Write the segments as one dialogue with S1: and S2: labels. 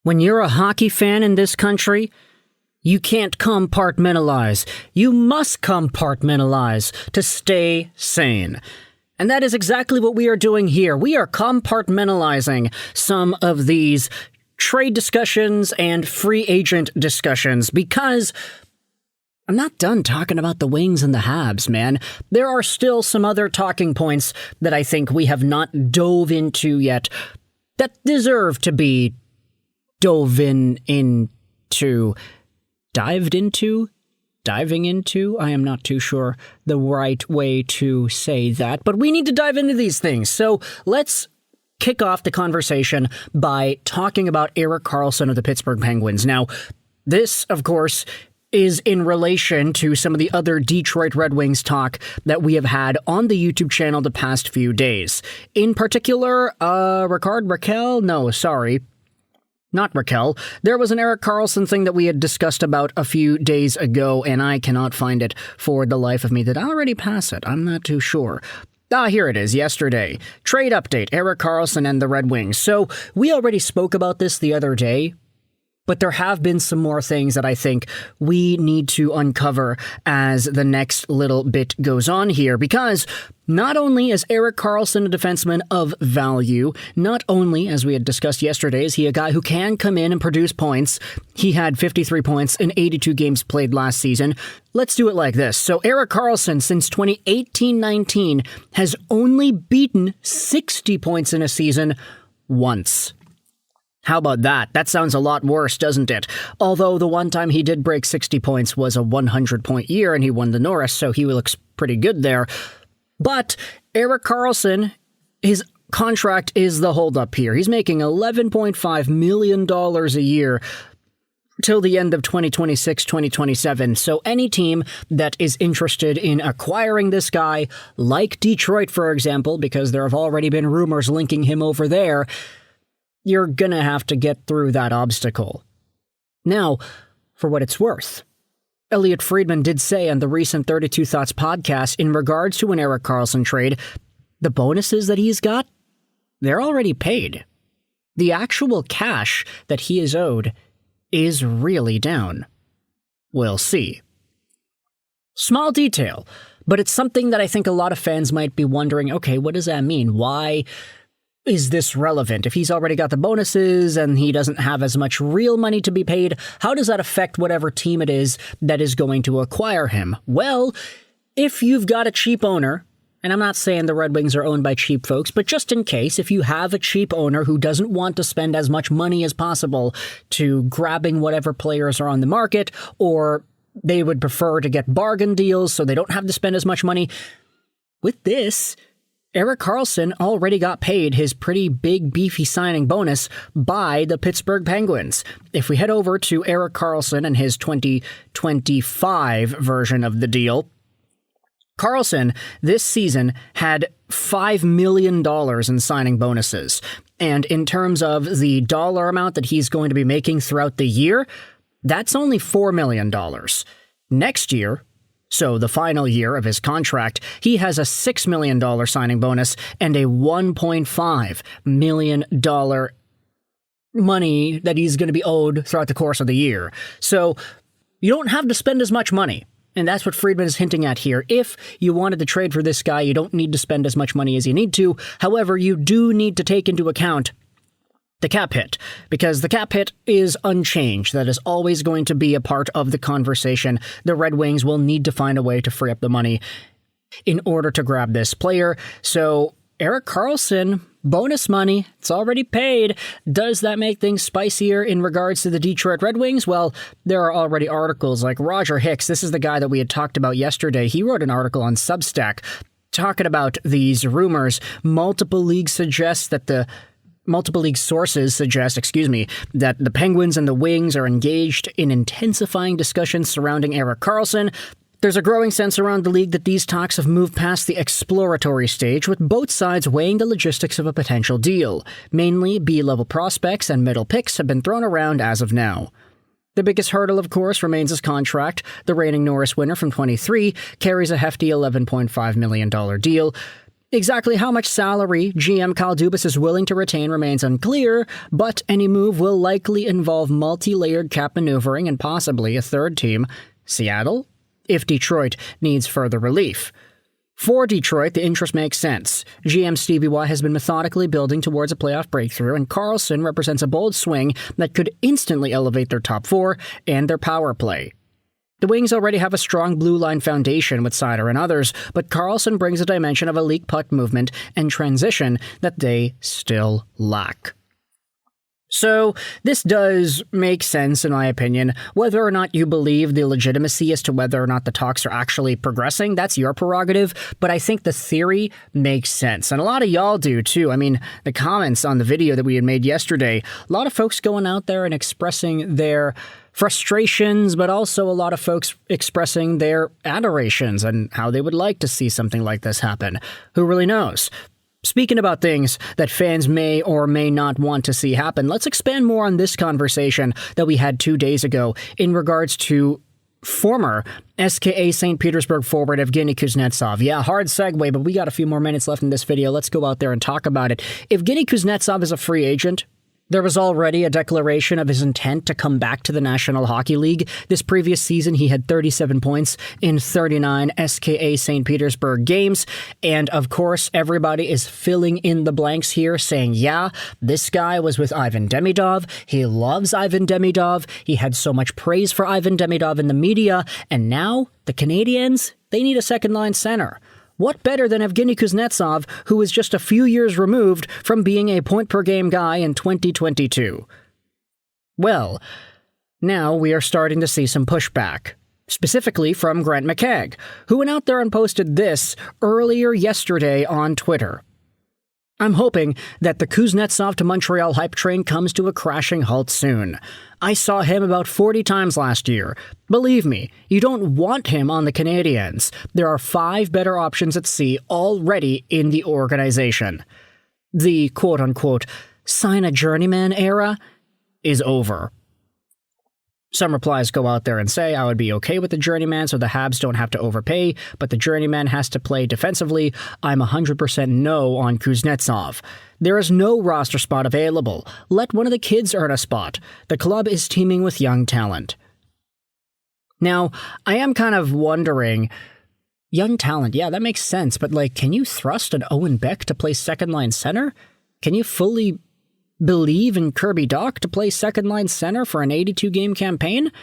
S1: When you're a hockey fan in this country, you can't compartmentalize. You must compartmentalize to stay sane. And that is exactly what we are doing here. We are compartmentalizing some of these trade discussions and free agent discussions because I'm not done talking about the Wings and the Habs, man. There are still some other talking points that I think we have not dove into yet that deserve to be diving into. I am not too sure the right way to say that, but we need to dive into these things. So let's kick off the conversation by talking about Erik Karlsson of the Pittsburgh Penguins. Now, this, of course, is in relation to some of the other Detroit Red Wings talk that we have had on the YouTube channel the past few days. In particular, Not Raquel. There was an Erik Karlsson thing that we had discussed about a few days ago, and I cannot find it for the life of me. Did I already pass it? I'm not too sure. Here it is, yesterday. Trade update, Erik Karlsson and the Red Wings. So, we already spoke about this the other day, but there have been some more things that I think we need to uncover as the next little bit goes on here, because not only is Erik Karlsson a defenseman of value, not only, as we had discussed yesterday, is he a guy who can come in and produce points. He had 53 points in 82 games played last season. Let's do it like this. So Erik Karlsson, since 2018-19, has only beaten 60 points in a season once. How about that? That sounds a lot worse, doesn't it? Although the one time he did break 60 points was a 100-point year and he won the Norris, so he looks pretty good there. But Erik Karlsson, his contract is the holdup here. He's making $11.5 million a year till the end of 2026-2027. So any team that is interested in acquiring this guy, like Detroit, for example, because there have already been rumors linking him over there, you're gonna have to get through that obstacle. Now, for what it's worth, Elliotte Friedman did say on the recent 32 Thoughts podcast in regards to an Erik Karlsson trade, the bonuses that he's got, they're already paid. The actual cash that he is owed is really down. We'll see. Small detail, but it's something that I think a lot of fans might be wondering, okay, what does that mean? Why is this relevant? If he's already got the bonuses and he doesn't have as much real money to be paid, how does that affect whatever team it is that is going to acquire him? Well, if you've got a cheap owner, and I'm not saying the Red Wings are owned by cheap folks, but just in case, if you have a cheap owner who doesn't want to spend as much money as possible to grabbing whatever players are on the market, or they would prefer to get bargain deals so they don't have to spend as much money, with this, Erik Karlsson already got paid his pretty big, beefy signing bonus by the Pittsburgh Penguins. If we head over to Erik Karlsson and his 2025 version of the deal, Karlsson this season had $5 million in signing bonuses. And in terms of the dollar amount that he's going to be making throughout the year, that's only $4 million. Next year, so the final year of his contract, he has a $6 million signing bonus and a $1.5 million money that he's going to be owed throughout the course of the year. So you don't have to spend as much money. And that's what Friedman is hinting at here. If you wanted to trade for this guy, you don't need to spend as much money as you need to. However, you do need to take into account the cap hit, because the cap hit is unchanged. That is always going to be a part of the conversation. The Red Wings will need to find a way to free up the money in order to grab this player. So Erik Karlsson, bonus money, it's already paid. Does that make things spicier in regards to the Detroit Red Wings? Well, there are already articles like Roger Hicks. This is the guy that we had talked about yesterday. He wrote an article on Substack talking about these rumors. Multiple league sources suggest, that the Penguins and the Wings are engaged in intensifying discussions surrounding Erik Karlsson. There's a growing sense around the league that these talks have moved past the exploratory stage, with both sides weighing the logistics of a potential deal. Mainly, B-level prospects and middle picks have been thrown around as of now. The biggest hurdle, of course, remains his contract. The reigning Norris winner from 23 carries a hefty $11.5 million deal. Exactly how much salary GM Kyle Dubas is willing to retain remains unclear, but any move will likely involve multi-layered cap maneuvering and possibly a third team, Seattle, if Detroit needs further relief. For Detroit, the interest makes sense. GM Stevie Y has been methodically building towards a playoff breakthrough, and Carlson represents a bold swing that could instantly elevate their top four and their power play. The Wings already have a strong blue line foundation with Seider and others, but Carlson brings a dimension of a leak puck movement and transition that they still lack. So, this does make sense, in my opinion. Whether or not you believe the legitimacy as to whether or not the talks are actually progressing, that's your prerogative, but I think the theory makes sense. And a lot of y'all do, too. I mean, the comments on the video that we had made yesterday, a lot of folks going out there and expressing their frustrations, but also a lot of folks expressing their adorations and how they would like to see something like this happen. Who really knows? Speaking about things that fans may or may not want to see happen, let's expand more on this conversation that we had 2 days ago in regards to former SKA St. Petersburg forward Evgeny Kuznetsov. Yeah, hard segue, but we got a few more minutes left in this video. Let's go out there and talk about it. Evgeny Kuznetsov is a free agent. There was already a declaration of his intent to come back to the National Hockey League. This previous season, he had 37 points in 39 SKA St. Petersburg games. And of course, everybody is filling in the blanks here, saying, yeah, this guy was with Ivan Demidov. He loves Ivan Demidov. He had so much praise for Ivan Demidov in the media. And now, the Canadiens, they need a second-line center. What better than Evgeny Kuznetsov, who is just a few years removed from being a point-per-game guy in 2022? Well, now we are starting to see some pushback, specifically from Grant McKegg, who went out there and posted this earlier yesterday on Twitter. I'm hoping that the Kuznetsov to Montreal hype train comes to a crashing halt soon. I saw him about 40 times last year. Believe me, you don't want him on the Canadiens. There are 5 better options at sea already in the organization. The quote-unquote sign a journeyman era is over. Some replies go out there and say, I would be okay with the journeyman so the Habs don't have to overpay, but the journeyman has to play defensively. I'm 100% no on Kuznetsov. There is no roster spot available. Let one of the kids earn a spot. The club is teeming with young talent. Now, I am kind of wondering, young talent, yeah, that makes sense, but can you thrust an Owen Beck to play second-line center? Can you fully believe in Kirby Dach to play second-line center for an 82-game campaign?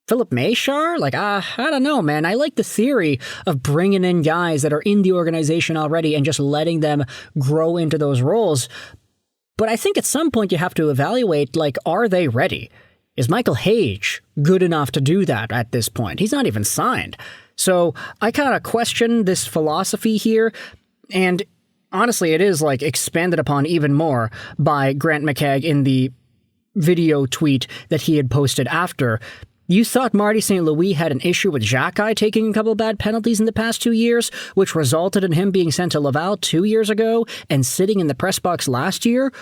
S1: Philip Mayshar? I don't know, man. I like the theory of bringing in guys that are in the organization already and just letting them grow into those roles. But I think at some point you have to evaluate, are they ready? Is Michael Hage good enough to do that at this point? He's not even signed. So I kind of question this philosophy here, and honestly, it is expanded upon even more by Grant McKegg in the video tweet that he had posted after. You thought Marty St. Louis had an issue with Xhekaj taking a couple bad penalties in the past 2 years, which resulted in him being sent to Laval 2 years ago and sitting in the press box last year?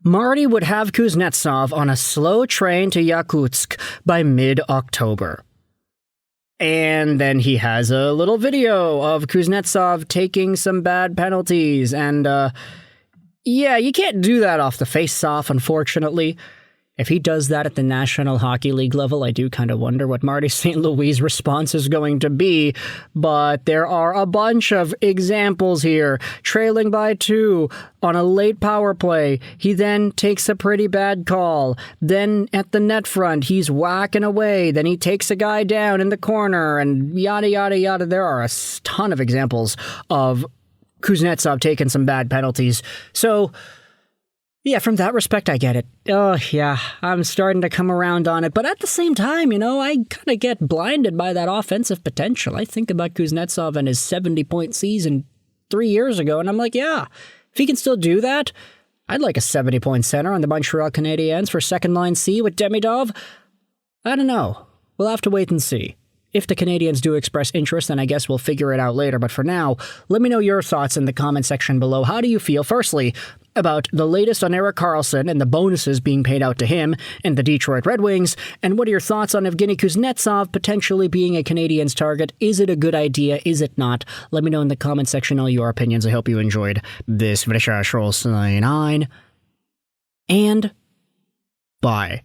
S1: Marty would have Kuznetsov on a slow train to Yakutsk by mid-October. And then he has a little video of Kuznetsov taking some bad penalties. And, yeah, you can't do that off the face-off, unfortunately. If he does that at the National Hockey League level, I do kind of wonder what Marty St. Louis' response is going to be. But there are a bunch of examples here. Trailing by 2 on a late power play. He then takes a pretty bad call. Then at the net front, he's whacking away. Then he takes a guy down in the corner and yada, yada, yada. There are a ton of examples of Kuznetsov taking some bad penalties. So, yeah, from that respect, I get it. Oh, yeah, I'm starting to come around on it. But at the same time, I kind of get blinded by that offensive potential. I think about Kuznetsov and his 70-point season 3 years ago, and I'm like, yeah, if he can still do that, I'd like a 70-point center on the Montreal Canadiens for second-line C with Demidov. I don't know. We'll have to wait and see. If the Canadiens do express interest, then I guess we'll figure it out later. But for now, let me know your thoughts in the comment section below. How do you feel, firstly, about the latest on Erik Karlsson and the bonuses being paid out to him and the Detroit Red Wings, and what are your thoughts on Evgeny Kuznetsov potentially being a Canadiens target? Is it a good idea? Is it not? Let me know in the comment section all your opinions. I hope you enjoyed this video. And bye.